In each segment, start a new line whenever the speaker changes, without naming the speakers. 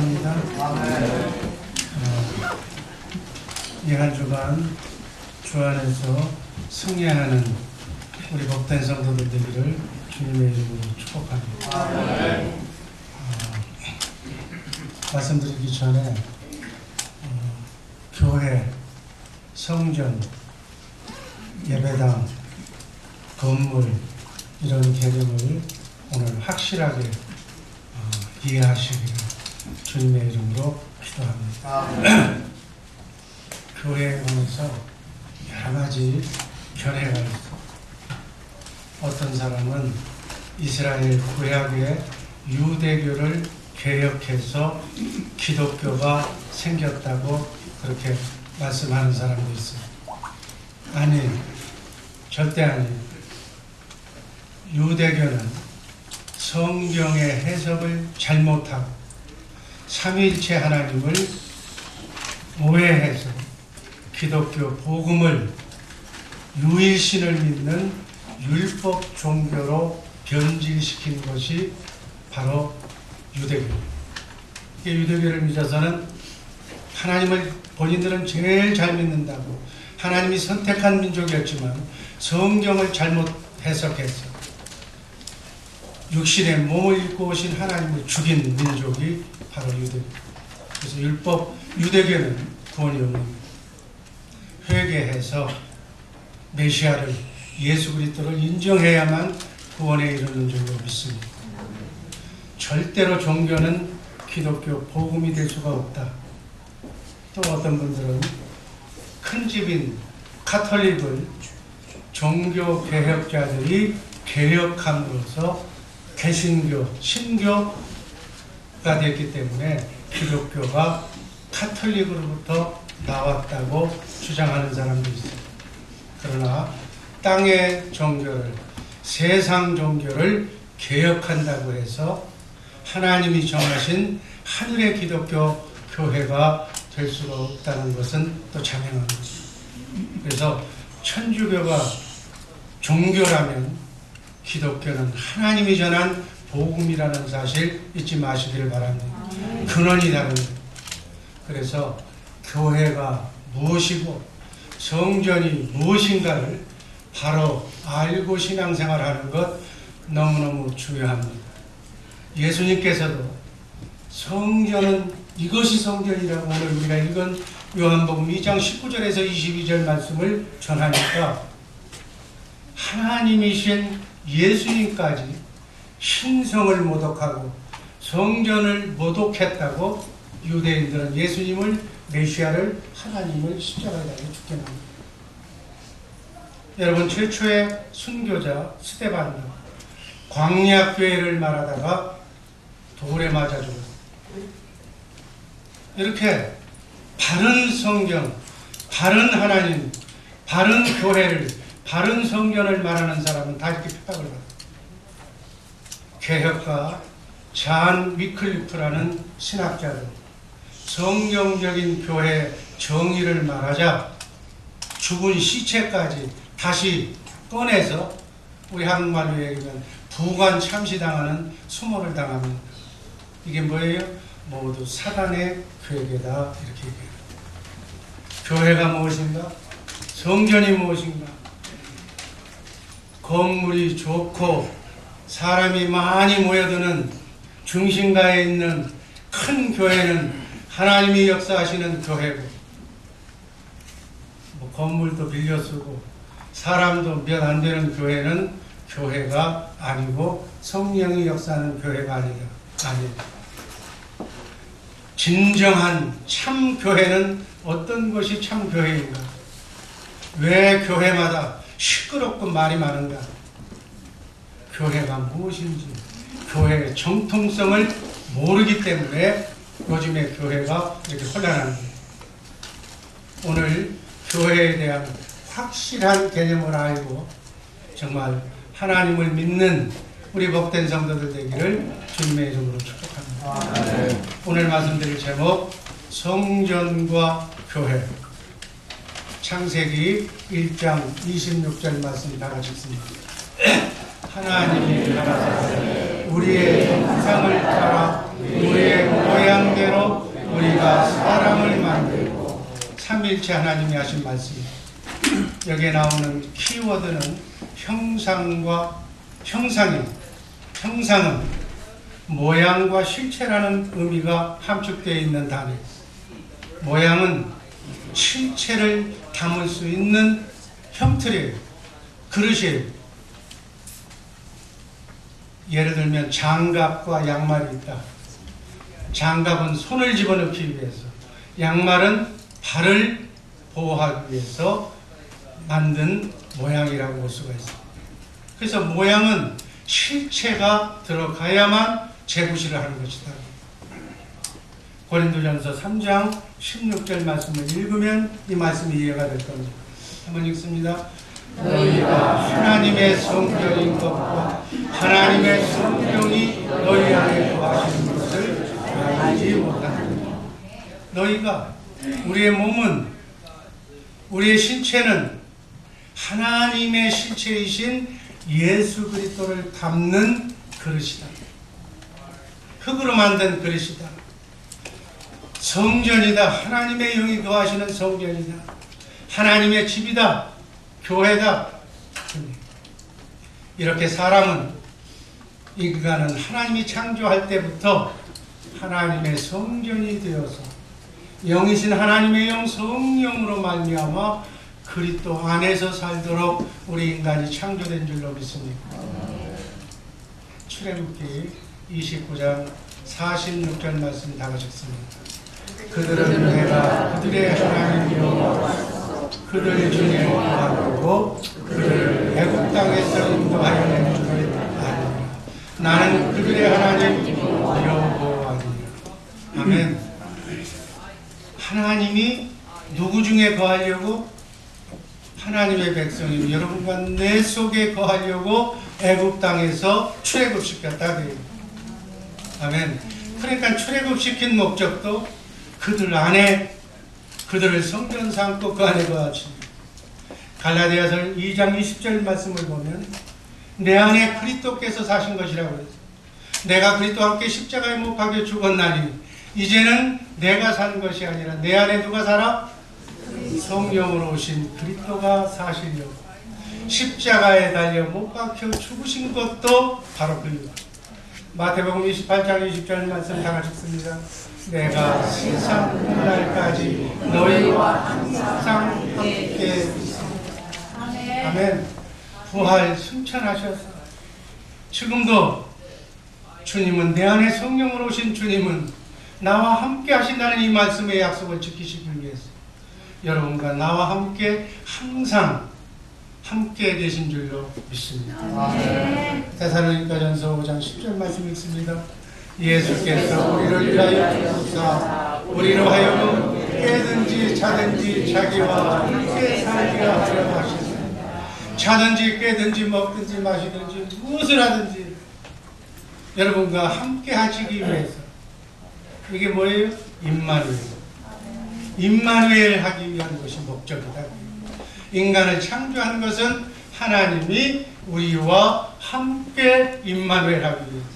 축복합니다. 이 한 주간 주 안에서 승리하는 우리 복된 성도들 되기를 주님의 이름으로 축복합니다. 말씀드리기 전에 교회, 성전, 예배당, 건물 이런 개념을 오늘 확실하게 이해하시기를 주님의 이름으로 기도합니다. 교회에 관해서 여러 가지 견해가 있어. 어떤 사람은 이스라엘 구약의 유대교를 개혁해서 기독교가 생겼다고 그렇게 말씀하는 사람도 있어요. 아니, 절대 아니에요. 유대교는 성경의 해석을 잘못하고 삼위일체 하나님을 오해해서 기독교 복음을 유일신을 믿는 율법 종교로 변질시킨 것이 바로 유대교입니다. 유대교를 믿어서는 하나님을 본인들은 제일 잘 믿는다고, 하나님이 선택한 민족이었지만 성경을 잘못 해석해서 육신의 몸을 입고 오신 하나님을 죽인 민족이 바로 유대교. 그래서 유대교는 구원이 없는, 회개해서 메시아를, 예수 그리스도를 인정해야만 구원에 이르는 줄로 믿습니다. 절대로 종교는 기독교 복음이 될 수가 없다. 또 어떤 분들은 큰 집인 카톨릭을 종교 개혁자들이 개혁함으로써 개신교, 신교가 됐기 때문에 기독교가 카톨릭으로부터 나왔다고 주장하는 사람도 있습니다. 그러나 땅의 종교를, 세상 종교를 개혁한다고 해서 하나님이 정하신 하늘의 기독교 교회가 될 수가 없다는 것은 또 자명합니다. 그래서 천주교가 종교라면 기독교는 하나님이 전한 복음이라는 사실 잊지 마시기를 바랍니다. 근원이 다릅니다. 그래서 교회가 무엇이고 성전이 무엇인가를 바로 알고 신앙생활하는 것 너무너무 중요합니다. 예수님께서도 성전은 이것이 성전이라고 오늘 우리가 읽은 요한복음 2장 19절에서 22절 말씀을 전하니까 하나님이신 예수님까지 신성을 모독하고 성전을 모독했다고 유대인들은 예수님을, 메시아를, 하나님을 십자가에 달려 죽게 합니다. 여러분, 최초의 순교자 스데반도 광야교회를 말하다가 돌에 맞아 죽었습니다. 이렇게 바른 성경, 바른 하나님, 바른 교회를, 바른 성전을 말하는 사람은 다 이렇게 핍박을 받아요. 개혁가 잔 위클리프라는 신학자들, 성경적인 교회 정의를 말하자 죽은 시체까지 다시 꺼내서 우리 한국말로 얘기하면 부관 참시당하는 수모를 당합니다. 이게 뭐예요? 모두 사단의 괴계다, 이렇게 얘기해요. 교회가 무엇인가? 성전이 무엇인가? 건물이 좋고 사람이 많이 모여드는 중심가에 있는 큰 교회는 하나님이 역사하시는 교회고, 건물도 빌려 쓰고 사람도 몇 안 되는 교회는 교회가 아니고 성령이 역사하는 교회가 아니다. 진정한 참 교회는 어떤 것이 참 교회인가? 왜 교회마다 시끄럽고 말이 많은가? 교회가 무엇인지, 교회의 정통성을 모르기 때문에 요즘의 교회가 이렇게 혼란합니다. 오늘 교회에 대한 확실한 개념을 알고 정말 하나님을 믿는 우리 복된 성도들 되기를 주님의 이름으로 축복합니다. 오늘 말씀드릴 제목, 성전과 교회. 창세기 1장 26절 말씀 다 같이 읽습니다. 하나님이 가라사대 우리의 형상을 따라 우리의 모양대로 형체로 우리가 사람을 만들고 삼일체 하나님이 하신 말씀입니다. 여기에 나오는 키워드는 형상과 형상은 모양과 실체라는 의미가 함축되어 있는 단어입니다. 모양은 실체를 담을 수 있는 형틀이에요. 그릇이에요. 예를 들면 장갑과 양말이 있다. 장갑은 손을 집어넣기 위해서, 양말은 발을 보호하기 위해서 만든 모양이라고 볼 수가 있습니다. 그래서 모양은 실체가 들어가야만 재구시를 하는 것이다. 고린도전서 3장 16절 말씀을 읽으면 이 말씀이 이해가 될 겁니다. 한번 읽습니다. 너희가 하나님의 성령인 것과 하나님의 성령이 너희 안에 거하시는 것을 알지 못하느냐. 너희가, 우리의 몸은, 우리의 신체는 하나님의 실체이신 예수 그리스도를 담는 그릇이다. 흙으로 만든 그릇이다. 성전이다. 하나님의 영이 거하시는 성전이다. 하나님의 집이다. 교회다. 이렇게 사람은, 인간은 하나님이 창조할 때부터 하나님의 성전이 되어서 영이신 하나님의 영 성령으로 말미암아 그리스도 안에서 살도록 우리 인간이 창조된 줄로 믿습니다. 출애굽기 29장 46절 말씀 다 가셨습니다. 그들은 내가 그들의 하나님 여호와 그들 중에 구하고 그들을 애굽 땅에서 인도하여 낸 줄을 아니라 나는 그들의 하나님 여호와니라. 아멘. 하나님이 누구 중에 거하려고? 하나님의 백성인 여러분과 내 속에 거하려고 애굽 땅에서 출애굽시켰다. 아멘. 그러니까 출애굽시킨 목적도 그들 안에, 그들을 성전 삼고 그 안에 거하시. 갈라디아서 2장 20절 말씀을 보면 내 안에 그리스도께서 사신 것이라고 했어요. 내가 그리스도와 함께 십자가에 못 박혀 죽었나니 이제는 내가 사는 것이 아니라 내 안에 누가 살아? 성령으로 오신 그리스도가 사시려고 십자가에 달려 못 박혀 죽으신 것도 바로 그 이유. 마태복음 28장 20절 말씀 다 하셨습니다. 내가 세상 끝날까지 너희와 항상 함께 있으리라. 아멘. 부활 승천하셔서 지금도 주님은, 내 안에 성령으로 오신 주님은 나와 함께 하신다는 이 말씀의 약속을 지키시기 위해서 여러분과 나와 함께 항상 함께 계신 줄로 믿습니다. 데살로니가전서 5장 10절 말씀 읽습니다. 예수께서 우리를 위하여 주사 우리로 하여금 깨든지 자든지 자기와 함께 살게 하려 하시니, 자든지 깨든지 먹든지 마시든지 무엇을 하든지 여러분과 함께 하시기 위해서. 이게 뭐예요? 임마누엘. 임마누엘 하기 위한 것이 목적이다. 인간을 창조한 것은 하나님이 우리와 함께 임마누엘 하기 위해서,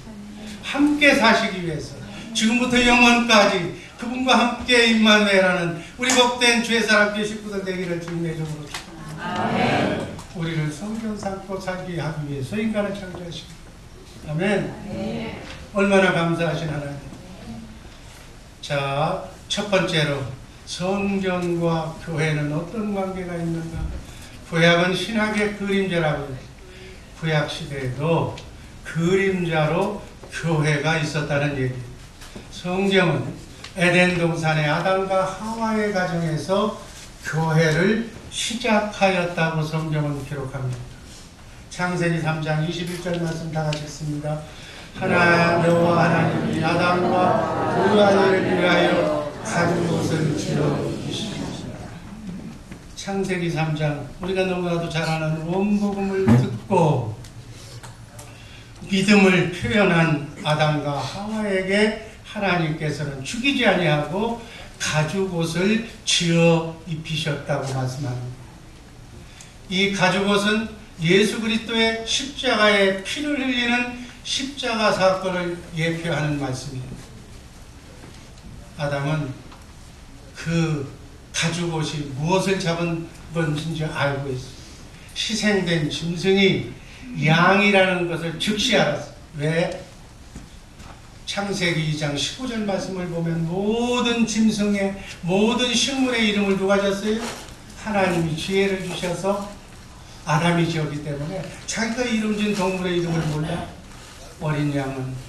함께 사시기 위해서, 지금부터 영원까지 그분과 함께 임마누엘하는 우리 복된 주의 사람께 식구들 되기를 주님의 이름으로 축복합니다. 우리를 성전 삼고 살게 하기 위해서 인간을 창조하시고. 아멘. 얼마나 감사하신 하나님. 자, 첫 번째로 성전과 교회는 어떤 관계가 있는가? 구약은 신학의 그림자라고 해요. 구약 시대에도 그림자로 교회가 있었다는 얘기예요. 성경은 에덴 동산의 아담과 하와의 가정에서 교회를 시작하였다고 성경은 기록합니다. 창세기 3장 21절 말씀 다 같이 읽습니다. 여호와 하나님이 아담과 그 아내를 위하여 가죽옷을 지어 주시옵소서. 창세기 3장, 우리가 너무나도 잘 아는 원복음을 듣고 믿음을 표현한 아담과 하와에게 하나님께서는 죽이지 아니하고 가죽옷을 지어 입히셨다고 말씀합니다. 이 가죽옷은 예수 그리스도의 십자가에 피를 흘리는 십자가 사건을 예표하는 말씀입니다. 아담은 그 가죽옷이 무엇을 잡은 것인지 알고 있어. 희생된 짐승이 양이라는 것을 즉시 알았어. 왜? 창세기 2장 15절 말씀을 보면 모든 짐승의 모든 식물의 이름을 누가 졌어요? 하나님이 지혜를 주셔서 아담이 지었기 때문에 자기가 이름진 동물의 이름을 몰라. 어린 양은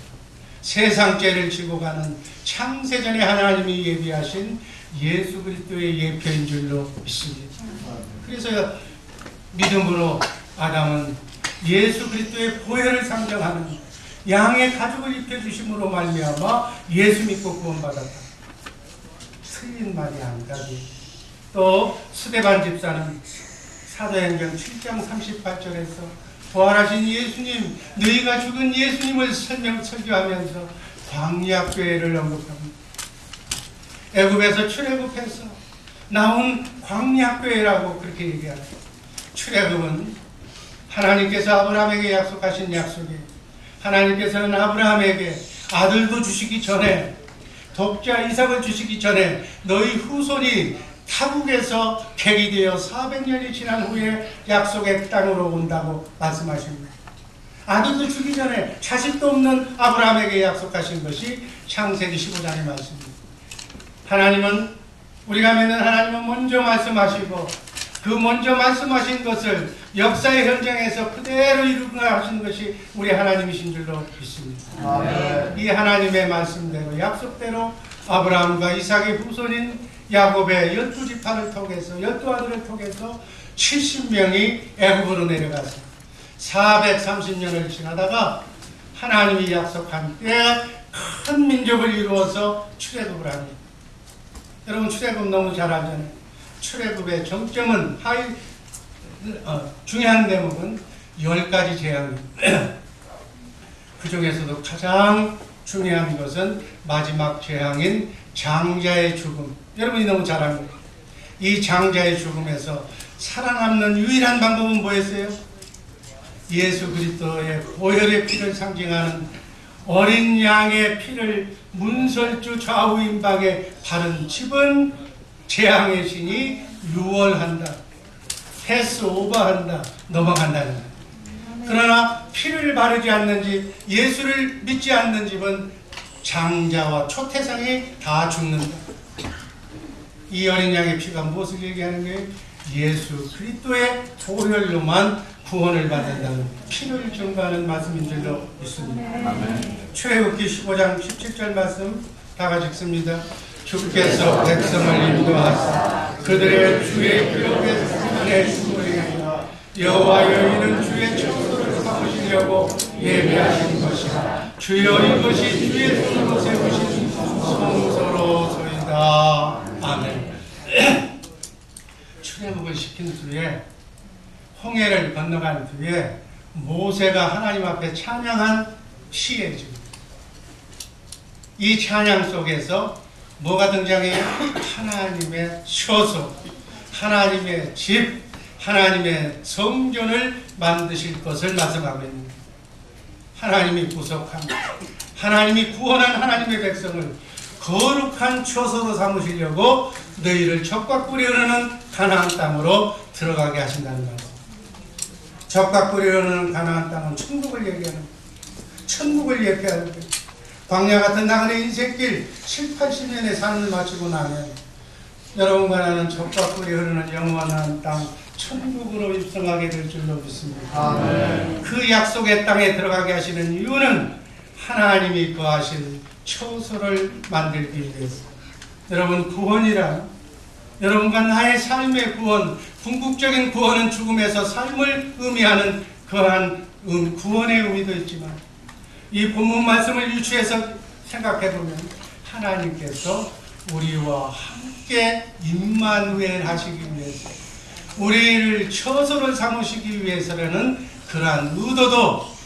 세상 죄를 지고 가는 창세전에 하나님이 예비하신 예수 그리스도의 예표인 줄로 믿습니다. 그래서 믿음으로 아담은 예수 그리스도의 보혈을 상정하는 양의 가죽을 입혀주심으로 말미암아 예수 믿고 구원받았다. 틀린 말이 안 가지. 또 스데반 집사는 사도행전 7장 38절에서 부활하신 예수님, 너희가 죽은 예수님을 설교하면서 광야교회를 언급합니다. 애굽에서 출애굽해서 나온 광야교회라고 그렇게 얘기합니다. 출애굽은 하나님께서 아브라함에게 약속하신 약속이에요. 하나님께서는 아브라함에게 아들도 주시기 전에, 독자 이삭을 주시기 전에 너희 후손이 타국에서 객이 되어 400년이 지난 후에 약속의 땅으로 온다고 말씀하십니다. 아들도 주기 전에 자식도 없는 아브라함에게 약속하신 것이 창세기 15장의 말씀입니다. 하나님은, 우리가 믿는 하나님은 먼저 말씀하시고 그 먼저 말씀하신 것을 역사의 현장에서 그대로 이루고 하신 것이 우리 하나님이신 줄로 믿습니다. 아멘. 이 하나님의 말씀대로 약속대로 아브라함과 이삭의 후손인 야곱의 12지파를 통해서 12아들을 통해서 70명이 애굽으로 내려갔습니다. 430년을 지나다가 하나님이 약속한 때에 큰 민족을 이루어서 출애굽을 합니다. 여러분 출애굽 너무 잘 알잖아요. 출애굽의 정점은 중요한 대목은 10가지 재앙입니다. 그 중에서도 가장 중요한 것은 마지막 재앙인 장자의 죽음. 여러분이 너무 잘 압니다. 이 장자의 죽음에서 살아남는 유일한 방법은 뭐였어요? 예수 그리스도의 보혈의 피를 상징하는 어린 양의 피를 문설주 좌우 임박에 바른 집은 재앙의 신이 유월한다, 패스오버한다, 넘어간다는 거예요. 그러나 피를 바르지 않는 집, 예수를 믿지 않는 집은 장자와 초태상이 다 죽는다. 이 어린 양의 피가 무엇을 얘기하는 거예요? 예수 그리스도의 보혈로만 구원을 받는다는 피를 증거하는 말씀인 줄로 믿습니다. 출애굽기 15장 17절 말씀 다 같이 읽습니다. 주께서 백성을 인도하사 그들의 주의 기록에 안에 숨으리라. 여호와여 이는 주의 청소를 삼으시려고 예비하신 것이라. 주여 이것이 주의 손으로 세우신 성소로소이다. 아멘. 출애굽을 시킨 후에 홍해를 건너간 뒤에 모세가 하나님 앞에 찬양한 시예죠. 이 찬양 속에서 뭐가 등장해요? 하나님의 처소, 하나님의 집, 하나님의 성전을 만드실 것을 말씀하고 있습니다. 하나님이 구속한, 하나님이 구원한 하나님의 백성을 거룩한 처소로 삼으시려고 너희를 젖과 꿀이 흐르는 가나안 땅으로 들어가게 하신다는 말씀. 젖과 꿀이 흐르는 가나안 땅은 천국을 얘기하는, 천국을 예표하는 거예요. 광야 같은 나그네 인생길 7, 80년의 삶을 마치고 나면 여러분과 나는 젖과 꿀이 흐르는 영원한 땅 천국으로 입성하게 될 줄로 믿습니다. 아멘. 그 약속의 땅에 들어가게 하시는 이유는 하나님이 거하실 처소를 만들기 위해서. 여러분, 구원이란 여러분과 나의 삶의 구원, 궁극적인 구원은 죽음에서 삶을 의미하는 그러한 구원의 의미도 있지만 이 본문 말씀을 유추해서 생각해보면 하나님께서 우리와 함께 임마누엘 하시기 위해서, 우리를 처소를 삼으시기 위해서라는 그러한 의도도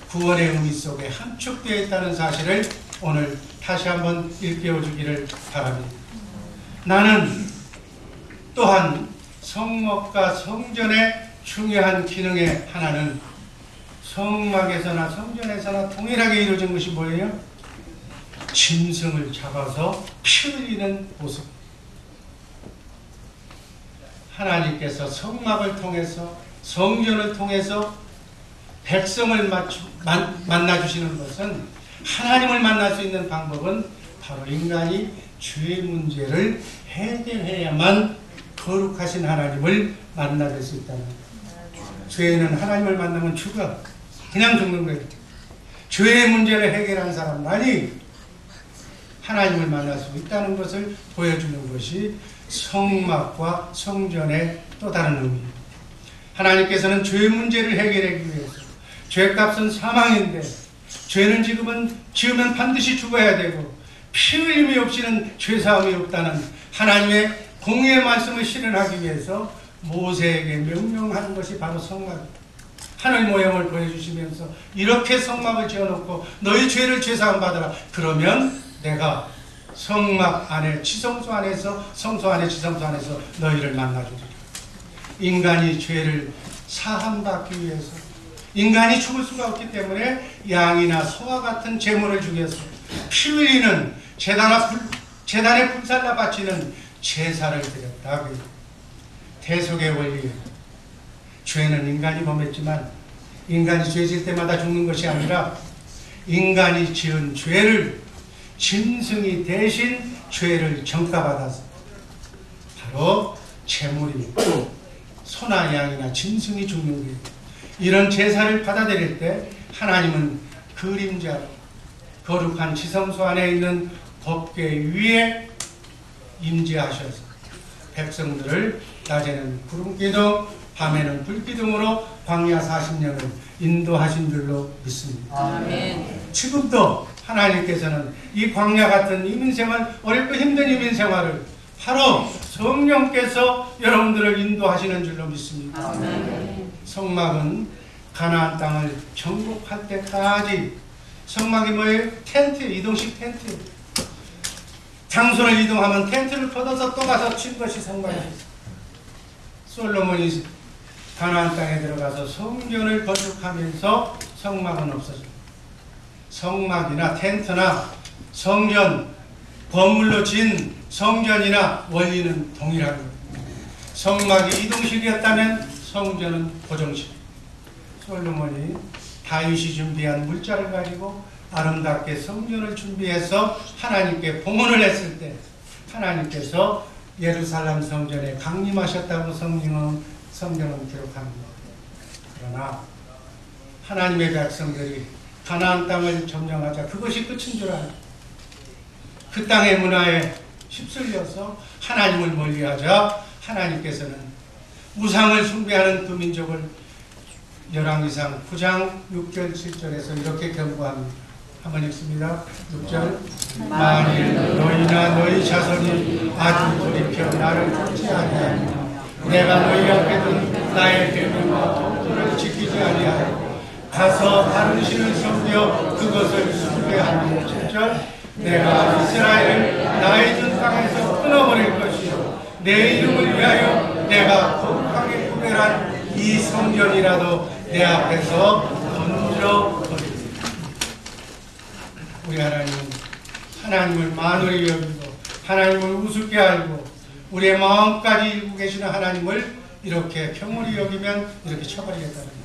구원의 의미 속에 함축되어 있다는 사실을 오늘 다시 한번 일깨워 주기를 바랍니다. 나는 또한 성막과 성전의 중요한 기능의 하나는 성막에서나 성전에서나 동일하게 이루어진 것이 뭐예요? 짐승을 잡아서 피 흘리는 모습. 하나님께서 성막을 통해서, 성전을 통해서 백성을 만나주시는 것은, 하나님을 만날 수 있는 방법은 바로 인간이 죄의 문제를 해결해야만 거룩하신 하나님을 만나볼 수 있다는 거예요. 죄는 하나님을 만나면 죽어. 그냥 죽는 거예요. 죄의 문제를 해결한 사람만이 하나님을 만날 수 있다는 것을 보여주는 것이 성막과 성전의 또 다른 의미입니다. 하나님께서는 죄의 문제를 해결하기 위해서, 죄값은 사망인데 죄는 지으면 반드시 죽어야 되고 피 흘림이 없이는 죄사함이 없다는 하나님의 공의의 말씀을 실현하기 위해서 모세에게 명령하는 것이 바로 성막입니다. 하늘 모형을 보여주시면서 이렇게 성막을 지어놓고 너희 죄를 죄사함 받으라. 그러면 내가 성막 안에, 지성소 안에서, 성소 안에, 지성소 안에서 너희를 만나주리라. 인간이 죄를 사함받기 위해서, 인간이 죽을 수가 없기 때문에 양이나 소와 같은 제물을 죽여서 피 흘리는 제단에 불살라 바치는 제사를 드렸다. 대속의 원리. 죄는 인간이 범했지만 인간이 죄질 때마다 죽는 것이 아니라 인간이 지은 죄를 짐승이 대신 죄를 전가받아서 바로 제물이 소나 양이나 짐승이 죽는 거예요. 이런 제사를 받아들일 때 하나님은 그림자로 거룩한 지성소 안에 있는 법궤 위에 임재하셔서 백성들을 낮에는 구름기둥, 밤에는 불기둥으로 광야 40년을 인도하신 줄로 믿습니다. 아멘. 지금도 하나님께서는 이 광야 같은 이민생활, 어렵고 힘든 이민생활을 바로 성령께서 여러분들을 인도하시는 줄로 믿습니다. 아멘. 성막은 가나안 땅을 정복할 때까지, 성막이 뭐예요? 텐트, 이동식 텐트. 장소를 이동하면 텐트를 걷어서 또 가서 친 것이 성막이었어요. 솔로몬이 가나안 땅에 들어가서 성전을 건축하면서 성막은 없어졌어요. 성막이나 텐트나 성전, 건물로 진 성전이나 원리는 동일한 거예요. 성막이 이동식이었다면 성전은 고정식. 솔로몬이 다윗이 준비한 물자를 가지고 아름답게 성전을 준비해서 하나님께 봉헌을 했을 때 하나님께서 예루살렘 성전에 강림하셨다고 성경은 기록합니다. 그러나 하나님의 백성들이 가나안 땅을 점령하자 그것이 끝인 줄 알아요. 그 땅의 문화에 휩쓸려서 하나님을 멀리하자 하나님께서는 우상을 숭배하는 그 민족을 열왕기상 9장 6절 7절에서 이렇게 경고합니다. 한번 읽습니다. 6절. 만일 너희나 너희 자손이 아주 돌이켜 나를 쫓지 아니하며 내가 너희 앞에 둔 나의 계명과 법도를 지키지 아니하여 가서 다른 신을 섬겨 그것을 숭배하며 7절. 내가 이스라엘을 나의 준 땅에서 끊어버릴 것이요 내 이름을 위하여 내가 거룩하게 구별한 이 성전이라도 내 앞에서 던져버리리라. 우리 하나님은 하나님을 만월히 여기고 하나님을 우습게 알고 우리의 마음까지 읽고 계시는 하나님을 이렇게 경홀히 여기면 이렇게 쳐버리겠다는 거예요.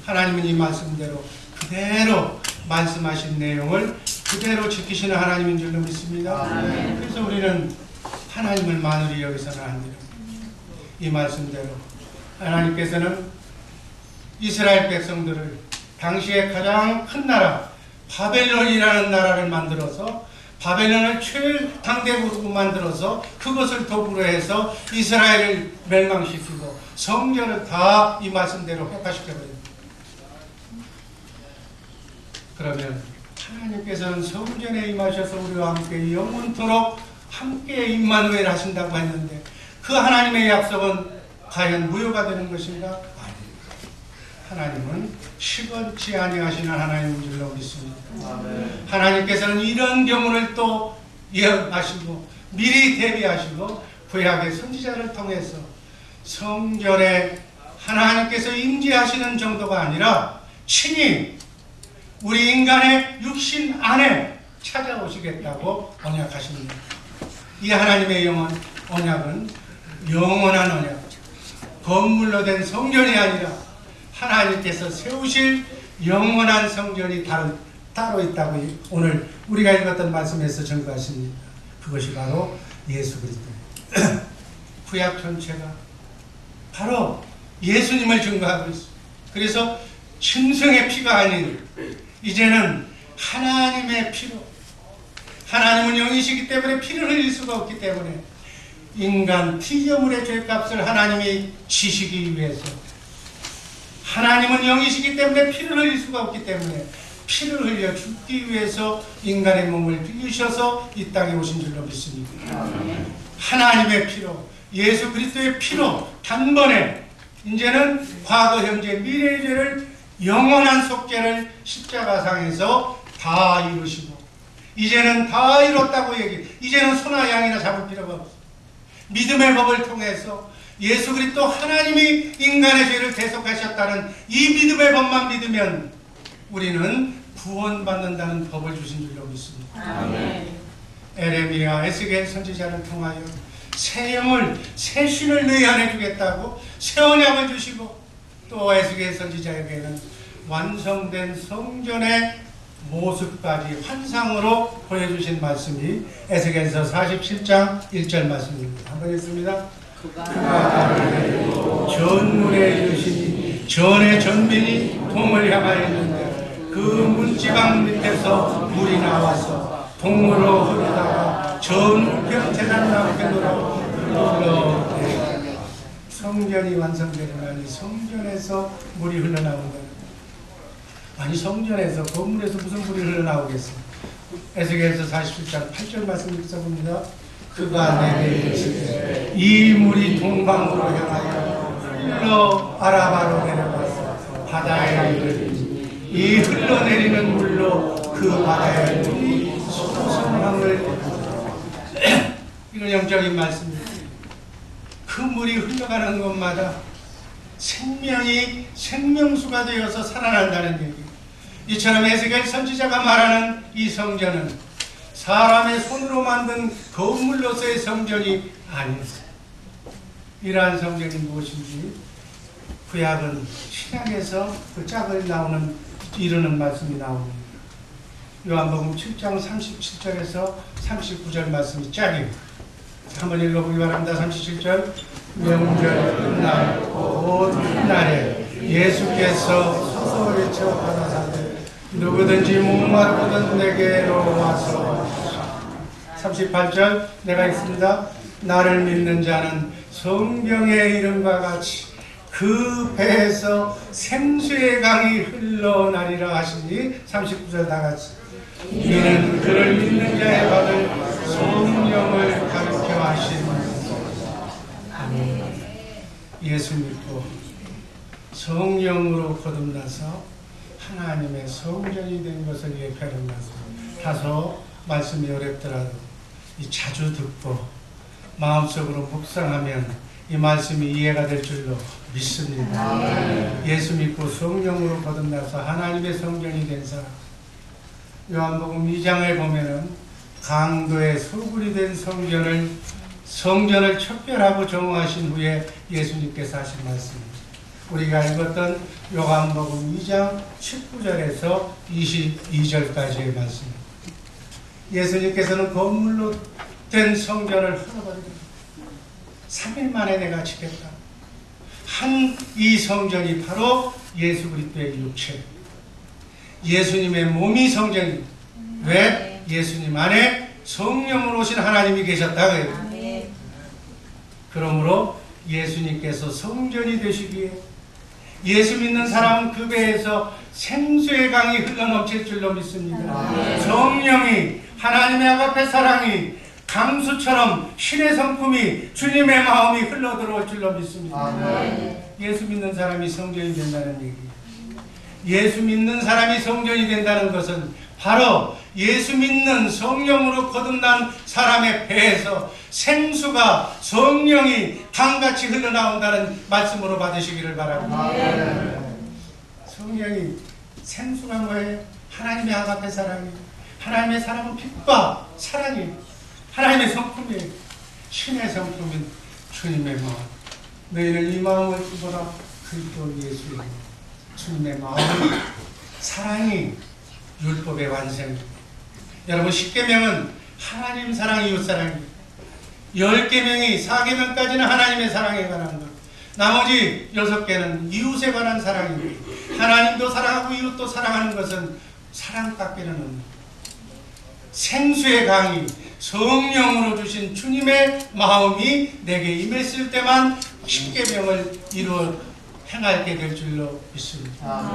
하나님은 이 말씀대로 그대로 말씀하신 내용을 그대로 지키시는 하나님인 줄로 믿습니다. 아멘. 그래서 우리는 하나님을 만월히 여기서는 안 돼요. 이 말씀대로 하나님께서는 이스라엘 백성들을 당시에 가장 큰 나라 바벨론이라는 나라를 만들어서 바벨론을 최강대국으로 만들어서 그것을 도구로 해서 이스라엘을 멸망시키고 성전을 다 이 말씀대로 획파시켜버립니다. 그러면 하나님께서는 성전에 임하셔서 우리와 함께 영원토록 함께 임마누엘 하신다고 했는데 그 하나님의 약속은 과연 무효가 되는 것인가? 아닙니다. 하나님은 시건치 아니하시는 하나님인 줄로 믿습니다. 아멘. 하나님께서는 이런 경우를 또 예언하시고 미리 대비하시고 구약의 선지자를 통해서 성전에 하나님께서 임재하시는 정도가 아니라 친히 우리 인간의 육신 안에 찾아오시겠다고 언약하십니다. 이 하나님의 언약은 영원한 언약, 건물로 된 성전이 아니라 하나님께서 세우실 영원한 성전이 따로 있다고 오늘 우리가 읽었던 말씀에서 증거하십니다. 그것이 바로 예수 그리스도예요. 구약 전체가 바로 예수님을 증거하고 있어요. 그래서 짐승의 피가 아닌 이제는 하나님의 피로, 하나님은 영이시기 때문에 피를 흘릴 수가 없기 때문에 인간 피조물의 죄값을 하나님이 지시기 위해서, 하나님은 영이시기 때문에 피를 흘릴 수가 없기 때문에 피를 흘려 죽기 위해서 인간의 몸을 빌리셔서 이 땅에 오신 줄로 믿습니다. 하나님의 피로, 예수 그리스도의 피로 단번에 이제는 과거, 현재, 미래의 죄를, 영원한 속죄를 십자가상에서 다 이루시고, 이제는 다 이뤘다고 이제는 소나 양이나 잡을 필요가 없어. 믿음의 법을 통해서 예수 그리스도 하나님이 인간의 죄를 대속하셨다는 이 믿음의 법만 믿으면 우리는 구원받는다는 법을 주신 줄로 믿습니다. 아멘. 에레미야, 에스겔 선지자를 통하여 새 영을, 새 신을 너희 안에 주겠다고 새 언약을 주시고, 또 에스겔 선지자에게는 완성된 성전의 모습까지 환상으로 보여주신 말씀이 에스겔서 47장 1절 말씀입니다. 한번 읽습니다. 그가 나를 데리고 전문에 이르시니 전의 전민이 동을 향하였는데 그 문지방 밑에서 물이 나와서 동으로 흐르다가 전 우편 재단 남편으로 흘러 성전이 완성되는 이 성전에서 물이 흘러나온다. 아니 성전에서, 건물에서 무슨 물이 흘러나오겠어? 에스겔서 47장 8절 말씀 읽어봅니다. 그가 내게 이르시되 이 물이 동방으로 향하여 흘러 아라바로 내려가서 바다에 이르리니 이 흘러내리는 물로 그 바다의 물이 소송함을 이건 영적인 말씀입니다. 그 물이 흘러가는 곳마다 생명이 생명수가 되어서 살아난다는 얘기. 이처럼 에스겔 선지자가 말하는 이 성전은 사람의 손으로 만든 건물로서의 성전이 아니었어요. 이러한 성전이 무엇인지 구약은 신약에서 그 짝을 이루는 말씀이 나옵니다. 요한복음 7장 37절에서 39절 말씀이 짝이에요. 한번 읽어보기 바랍니다. 37절. 명절 끝날 곧 훗날에 예수께서 서서 외쳐 가라사대 누구든지 목마르거든 내게로 와서. 38절 내가 읽습니다. 나를 믿는 자는 성경의 이름과 같이 그 배에서 생수의 강이 흘러나리라 하시니. 39절 다 같이. 이는 그를 믿는 자의 받을 성령을 가르쳐 하시는. 아멘. 예수 믿고 성령으로 거듭나서 하나님의 성전이 된 것을 예표하는 말씀. 다소 말씀이 어렵더라도 자주 듣고 마음속으로 묵상하면 이 말씀이 이해가 될 줄로 믿습니다. 아멘. 예수 믿고 성령으로 거듭나서 하나님의 성전이 된 사람. 요한복음 2장에 보면은 강도의 소굴이 된 성전을 척결하고 정화하신 후에 예수님께서 하신 말씀입니다. 우리가 읽었던 요한복음 2장 19절에서 22절까지의 말씀입니다. 예수님께서는 건물로 된 성전을 헐어버리고 3일 만에 내가 짓겠다 한 이 성전이 바로 예수 그리스도의 육체, 예수님의 몸이 성전입니다. 왜? 예수님 안에 성령으로 오신 하나님이 계셨다 그래요. 그러므로 예수님께서 성전이 되시기에 예수 믿는 사람은 그 배에서 생수의 강이 흘러넘칠 줄로 믿습니다. 성령이, 하나님의 아가페 사랑이 강수처럼 신의 성품이, 주님의 마음이 흘러들어올 줄로 믿습니다. 예수 믿는 사람이 성전이 된다는 얘기예요. 예수 믿는 사람이 성전이 된다는 것은 바로 예수 믿는 성령으로 거듭난 사람의 배에서 생수가, 성령이 강같이 흘러나온다는 말씀으로 받으시기를 바랍니다. 성령이, 생수가 뭐예요? 하나님의 아가페 사랑이, 하나님의 사랑은 빛과 사랑이에요. 하나님의 성품이에요. 신의 성품인 주님의 마음. 너희는 이 마음을 주거라. 그리스도 예수의 주님의 마음, 사랑이 율법의 완성입니다. 여러분, 10계명은 하나님 사랑, 이웃 사랑입니다. 10계명이 4계명까지는 하나님의 사랑에 관한 것, 나머지 6개는 이웃에 관한 사랑입니다. 하나님도 사랑하고 이웃도 사랑하는 것은 사랑밖에는 없는 생수의 강이 성령으로 주신 주님의 마음이 내게 임했을 때만 10계명을 이루어 행하게 될 줄로 믿습니다.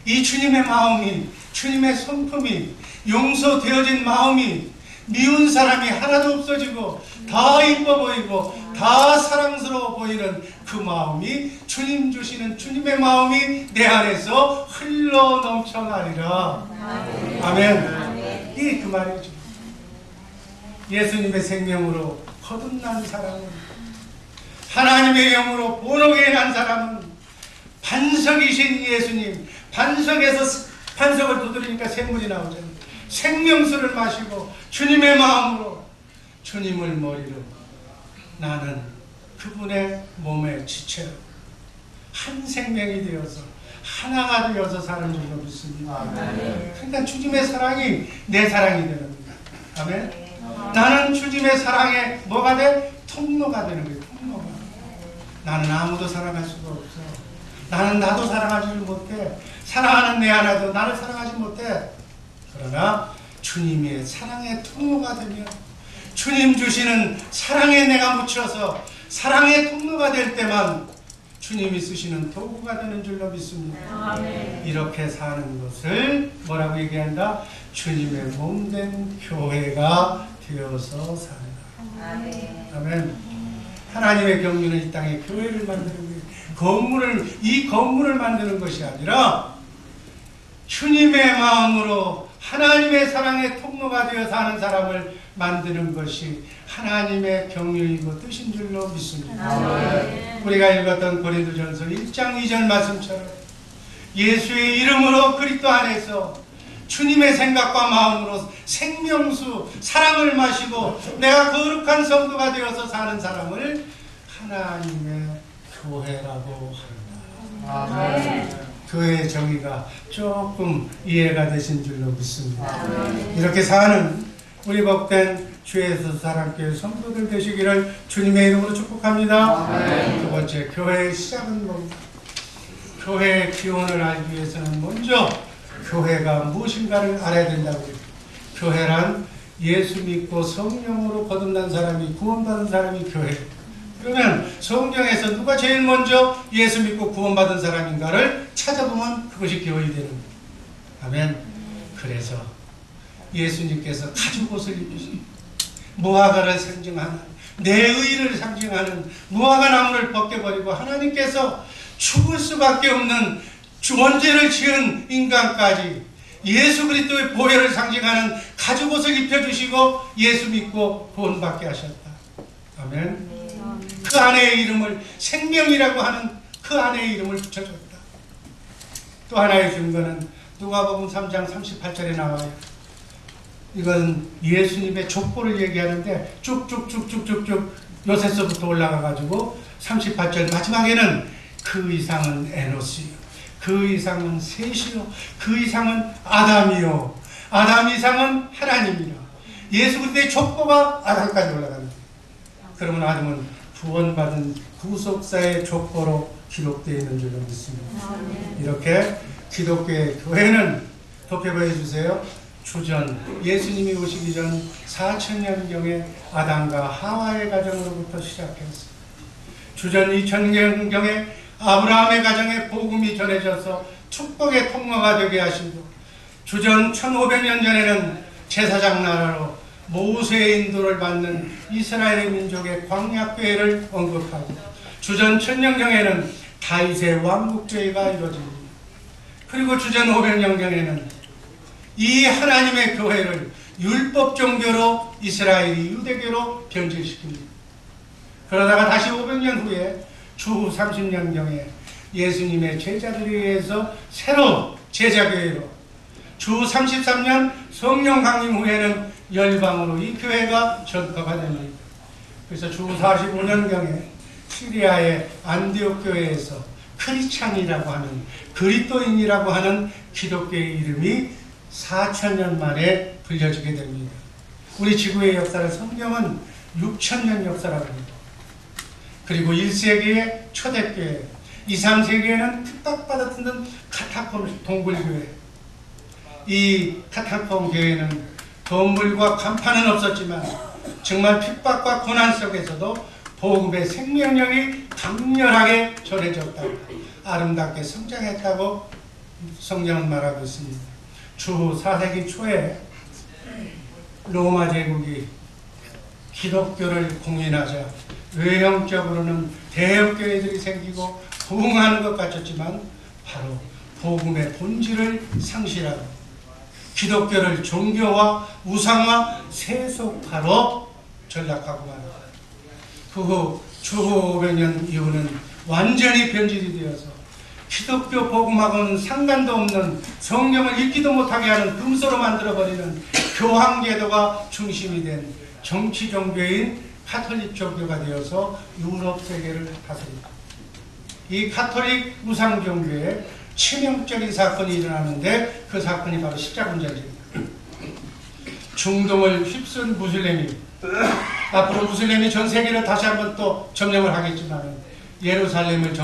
이 주님의 마음이, 주님의 성품이, 용서되어진 마음이 미운 사람이 하나도 없어지고 다 이뻐 보이고 다 사랑스러워 보이는 그 마음이, 주님 주시는 주님의 마음이 내 안에서 흘러 넘쳐나리라. 아멘. 이게 그 말이죠. 예수님의 생명으로 거듭난 사람은, 하나님의 영으로 본어게 난 사람은, 반석이신 예수님, 반석을 두드리니까 샘물이 나오잖아요. 생명수를 마시고 주님의 마음으로, 주님을 머리로, 나는 그분의 몸에 지체로 한 생명이 되어서 하나가 되어서 사는 줄로 믿습니다. 그러니까 주님의 사랑이 내 사랑이 되는 거야. 아멘. 나는 주님의 사랑에 뭐가 돼? 통로가 되는 거예요. 통로가. 나는 아무도 사랑할 수가 없어. 나는 나도 사랑하지를 못해. 사랑하는 내 하나도 나를 사랑하지 못해. 그러나 주님의 사랑의 통로가 되며, 주님 주시는 사랑에 내가 묻혀서 사랑의 통로가 될 때만 주님이 쓰시는 도구가 되는 줄로 믿습니다. 아멘. 이렇게 사는 것을 뭐라고 얘기한다? 주님의 몸된 교회가 되어서 산다. 아멘. 아멘. 하나님의 경륜은 이 땅에 교회를 만드는 거예요. 이 건물을 만드는 것이 아니라 주님의 마음으로 하나님의 사랑의 통로가 되어 사는 사람을 만드는 것이 하나님의 경륜이고 뜻인 줄로 믿습니다. 우리가 읽었던 고린도전서 1장 2절 말씀처럼 예수의 이름으로 그리스도 안에서 주님의 생각과 마음으로 생명수, 사랑을 마시고 내가 거룩한 성도가 되어서 사는 사람을 하나님의 교회라고 한다. 아멘. 교회의 정의가 조금 이해가 되신 줄로 믿습니다. 아멘. 이렇게 사는 우리 복된 주에서 사랑교회 성도들 되시기를 주님의 이름으로 축복합니다. 아멘. 두 번째, 교회의 시작은 뭡니까? 교회의 기원을 알기 위해서는 먼저 교회가 무엇인가를 알아야 된다고요. 교회란 예수 믿고 성령으로 거듭난 사람이, 구원받은 사람이 교회. 그러면 성경에서 누가 제일 먼저 예수 믿고 구원받은 사람인가를 찾아보면 그것이 교회이 되는 거예요. 아멘. 그래서 예수님께서 가죽옷을 입으신 무화과를 상징하는, 내 의를 상징하는 무화과 나무를 벗겨버리고 하나님께서 죽을 수밖에 없는 원죄를 지은 인간까지 예수 그리스도의 보혈을 상징하는 가죽옷을 입혀주시고 예수 믿고 구원받게 하셨다. 아멘. 그 아내의 이름을 생명이라고 하는 그 아내의 이름을 붙여줬다. 또 하나의 증거는 누가복음 3장 38절에 나와요. 이건 예수님의 족보를 얘기하는데 쭉쭉쭉쭉쭉쭉 요새서부터 올라가가지고 38절 마지막에는 그 이상은 에노스요, 그 이상은 셋이요, 그 이상은 아담이요, 아담 이상은 하나님이라. 예수 그리스도의 족보가 아담까지 올라가는 거예요. 그러면 아담은 구원받은 구속사의 족보로 기록되어 있는 줄로 믿습니다. 이렇게 기독교의 교회는 덮여보여 주세요. 주전 예수님이 오시기 전 4000년경에 아담과 하와의 가정으로부터 시작해서 주전 2000년경에 아브라함의 가정에 복음이 전해져서 축복의 통로가 되게 하시고, 주전 1500년 전에는 제사장 나라로 모세의 인도를 받는 이스라엘 민족의 광야교회를 언급하고, 주전 1000년경에는 다윗의 왕국제의가 이루어집니다. 그리고 주전 500년경에는 이 하나님의 교회를 율법 종교로 이스라엘이 유대교로 변질시킵니다. 그러다가 다시 500년 후에 주 30년경에 예수님의 제자들에 의해서 새로 제자교회로, 주 33년 성령 강림 후에는 열방으로 이 교회가 전파가 됩니다. 그래서 주 45년경에 시리아의 안디옥 교회에서 크리스찬이라고 하는, 그리스도인이라고 하는 기독교의 이름이 4000년 만에 불려지게 됩니다. 우리 지구의 역사를 성경은 6000년 역사라고 합니다. 그리고 1세기의 초대교회, 2, 3세기에는 핍박받았던 카타콤 동굴교회. 이 카타콤 교회는 건물과 간판은 없었지만 정말 핍박과 고난 속에서도 복음의 생명력이 강렬하게 전해졌다고, 아름답게 성장했다고 성경은 말하고 있습니다. 주 4세기 초에 로마 제국이 기독교를 공인하자 외형적으로는 대형교회들이 생기고 부흥하는 것 같았지만 바로 복음의 본질을 상실하고 기독교를 종교와 우상화, 세속화로 전락하고 말합니다. 그 후 주 500년 이후는 완전히 변질이 되어서 기독교 복음하고는 상관도 없는, 성경을 읽지도 못하게 하는 금소로 만들어버리는 교황제도가 중심이 된 정치 종교인 카톨릭 종교가 되어서 유럽 세계를 다스립니다. 이 카톨릭 우상 종교에 치명적인 사건이 일어나는데 그 사건이 바로 십자군 전쟁입니다. 중동을 휩쓴 무슬림이, 앞으로 무슬림이 전 세계를 다시 한번 또 점령을 하겠지만 예루살렘을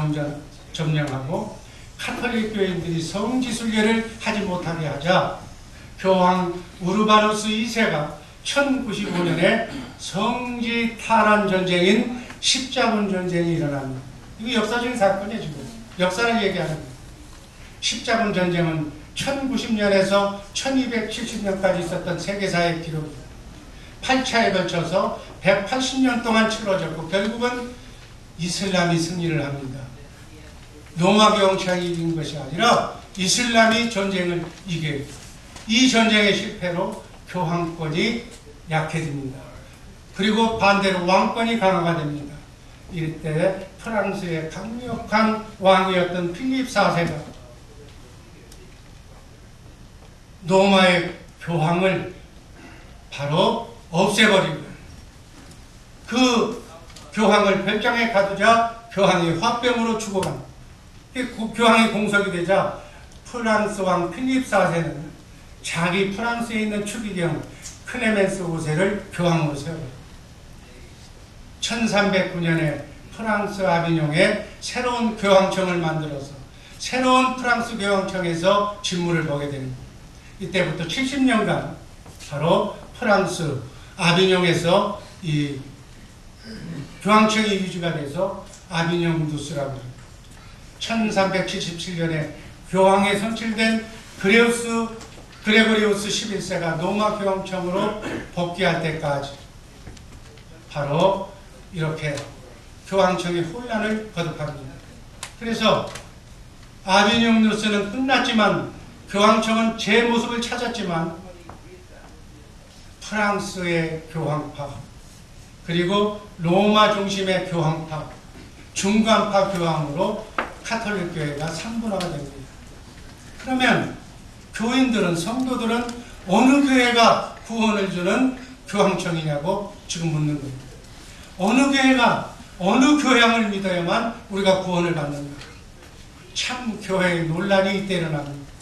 점령하고 카톨릭 교인들이 성지순례를 하지 못하게 하자 교황 우르바누스 2세가 1095년에 성지 탈환 전쟁인 십자군 전쟁이 일어납니다. 이거 역사적인 사건이에요. 지금 역사를 얘기하는 거예요. 십자군 전쟁은 1090년에서 1270년까지 있었던 세계사의 기록입니다. 8차에 걸쳐서 180년 동안 치러졌고 결국은 이슬람이 승리를 합니다. 로마 교황청이 이긴 것이 아니라 이슬람이 전쟁을 이겨요. 이 전쟁의 실패로 교황권이 약해집니다. 그리고 반대로 왕권이 강화가 됩니다. 이때 프랑스의 강력한 왕이었던 필립 4세가 로마의 교황을 바로 없애버리고 그 교황을 별장에 가두자 교황이 화병으로 죽어갑니다. 교황이 공석이 되자 프랑스 왕 필립 4세는 자기 프랑스에 있는 추기경 클레멘스 5세를 교황으로 세워요. 1309년에 프랑스 아비뇽에 새로운 교황청을 만들어서 새로운 프랑스 교황청에서 직무를 보게 됩니다. 이때부터 70년간 바로 프랑스 아비뇽에서 이 교황청이 유지가 돼서 아비뇽 누스라고 합니다. 1377년에 교황에 선출된 그레고리우스 11세가 로마 교황청으로 복귀할 때까지 바로 이렇게 교황청의 혼란을 거듭합니다. 그래서 아비뇽 누스는 끝났지만 교황청은 제 모습을 찾았지만 프랑스의 교황파 그리고 로마 중심의 교황파, 중간파 교황으로 카톨릭 교회가 상분화가 됩니다. 그러면 교인들은, 성도들은 어느 교회가 구원을 주는 교황청이냐고 지금 묻는 겁니다. 어느 교회가, 어느 교양을 믿어야만 우리가 구원을 받는가? 참 교회의 논란이 이때 일어납니다.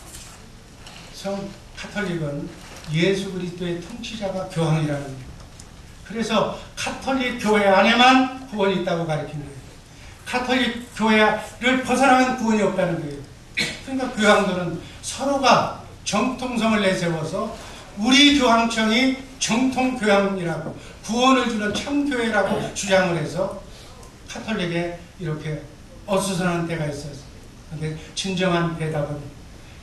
카톨릭은 예수 그리스도의 통치자가 교황이라는 거예요. 그래서 카톨릭 교회 안에만 구원이 있다고 가르친 거예요. 카톨릭 교회를 벗어나면 구원이 없다는 거예요. 그러니까 교황들은 서로가 정통성을 내세워서 우리 교황청이 정통교황이라고 구원을 주는 참교회라고 주장을 해서 카톨릭에 이렇게 어수선한 때가 있었어요. 그런데 진정한 대답은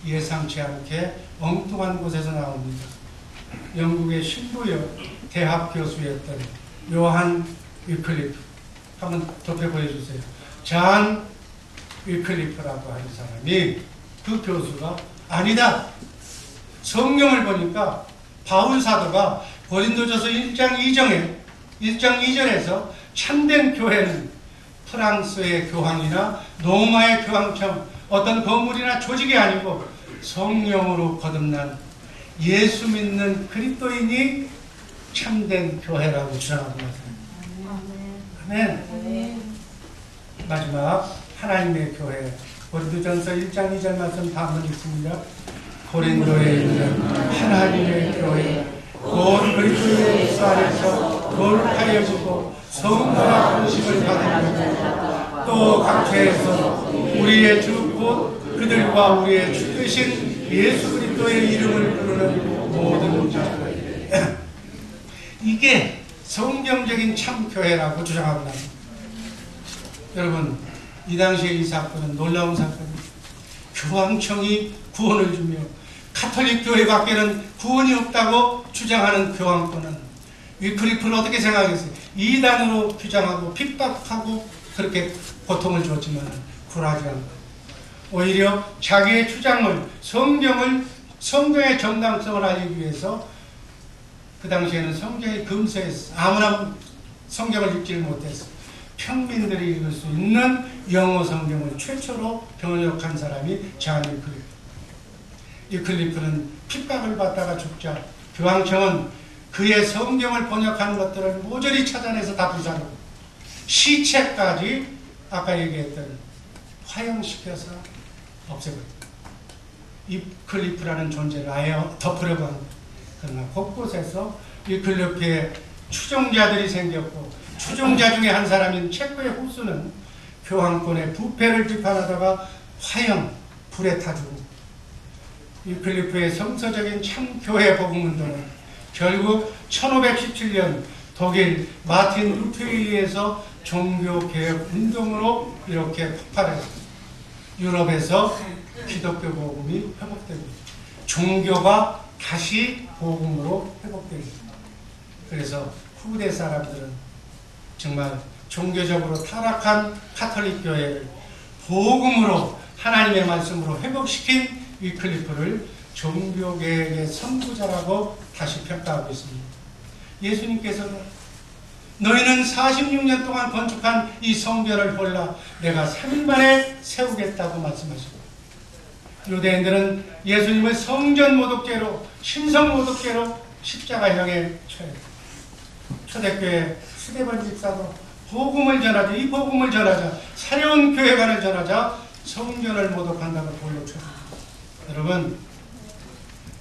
예상치 않게 엉뚱한 곳에서 나옵니다. 영국의 신부여 대학 교수였던 요한 위클리프, 한번 덮여 보여주세요. 잔 위클리프라고 하는 사람이, 그 교수가 아니다, 성경을 보니까 바울 사도가 고린도전서 1장 2절에서 참된 교회는 프랑스의 교황이나 로마의 교황청, 어떤 건물이나 조직이 아니고 성령으로 거듭난 예수 믿는 그리스도인이 참된 교회라고 주장하고 있습니다. 아멘. 마지막 하나님의 교회 고린도전서 1장 2절 말씀 다 한번 읽습니다. 고린도에 있는 하나님의 교회 곧 그리스도 예수 안에서 거룩하여지고 성도와 공식을 받은 또 각처에서 우리의 주 곧 그들과 우리의 주 되신 예수 그리스도의 이름을 부르는 모든 자들, 이게 성경적인 참교회라고 주장합니다. 여러분, 이 당시에 이 사건은 놀라운 사건입니다. 교황청이 구원을 주며 가톨릭 교회밖에는 구원이 없다고 주장하는 교황권은 위클리프를 어떻게 생각했어요? 이단으로 규정하고 핍박하고 그렇게 고통을 줬지만 굴하지 않고 오히려 자기의 주장을 성경의 정당성을 알리기 위해서 그 당시에는 성경이 금서였어. 아무나 성경을 읽지를 못했어. 평민들이 읽을 수 있는 영어 성경을 최초로 번역한 사람이 잔 위클리프. 위클리프는 핍박을 받다가 죽자 교황청은 그의 성경을 번역한 것들을 모조리 찾아내서 다 부산하고 시체까지 아까 얘기했던 화형시켜서 없애버렸다. 위클리프라는 존재를 아예 덮으려고 합니다. 그러나 곳곳에서 위클리프의 추종자들이 생겼고 추종자 중에 한 사람인 체코의 후스는 교황권의 부패를 비판하다가 화형, 불에 타주고 위클리프의 성서적인 참교회 복음운동은 결국 1517년 독일 마틴 루터에 의해서 종교개혁 운동으로 이렇게 폭발했습니다. 유럽에서 기독교 복음이 회복되고 종교가 다시 복음으로 회복되고 있습니다. 그래서 후대 사람들은 정말 종교적으로 타락한 가톨릭 교회를 복음으로 하나님의 말씀으로 회복시킨 위클리프를 종교개혁의 선구자라고 다시 평가하고 있습니다. 예수님께서는 너희는 46년 동안 건축한 이 성전을 볼라 내가 3일 만에 세우겠다고 말씀하십니다. 유대인들은 예수님을 성전 모독죄로 신성 모독죄로 십자가형에 처했다. 초대교회 스데반 집사도 복음을 전하자, 이 복음을 전하자, 사려운 교회관을 전하자 성전을 모독한다고 돌로 쳤습니다. 여러분,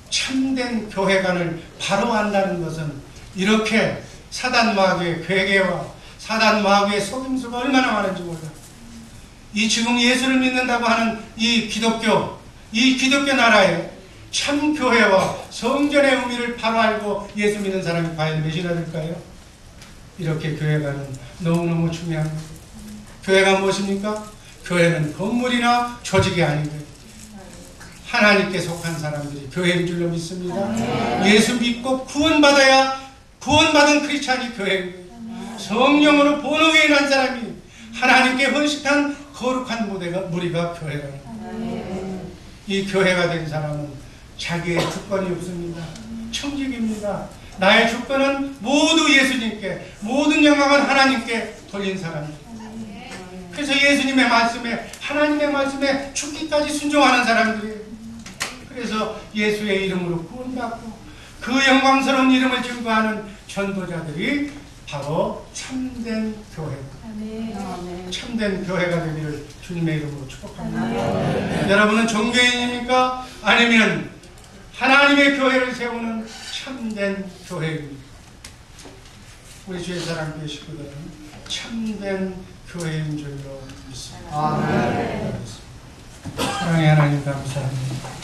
참된 교회관을 바로 안다는 것은 이렇게 사단 마귀의 괴계와 사단 마귀의 속임수가 얼마나 많은지 몰라요. 이 지금 예수를 믿는다고 하는 이 기독교 나라에 참 교회와 성전의 의미를 바로 알고 예수 믿는 사람이 과연 몇이나 될까요? 이렇게 교회가는 너무너무 중요합니다. 교회가 무엇입니까? 교회는 건물이나 조직이 아니고 하나님께 속한 사람들이 교회인 줄로 믿습니다. 예수 믿고 구원받아야 구원받은 크리스찬이 교회입니다. 성령으로 본어에 난 사람이 하나님께 헌신한 거룩한 무리가 교회라는 거예요. 이 교회가 된 사람은 자기의 주권이 없습니다. 청직입니다. 나의 주권은 모두 예수님께, 모든 영광은 하나님께 돌린 사람입니다. 그래서 예수님의 말씀에, 하나님의 말씀에 죽기까지 순종하는 사람들이에요. 그래서 예수의 이름으로 구원받고 그 영광스러운 이름을 증거하는 전도자들이 바로 참된 교회, 참된 교회가 되기를 주님의 이름으로 축복합니다. 여러분은 종교인입니까? 아니면 하나님의 교회를 세우는 참된 교회입니다. 우리 주의 사랑교회 식구들은 참된 교회인 줄로 믿습니다. 사랑의 하나님 감사합니다.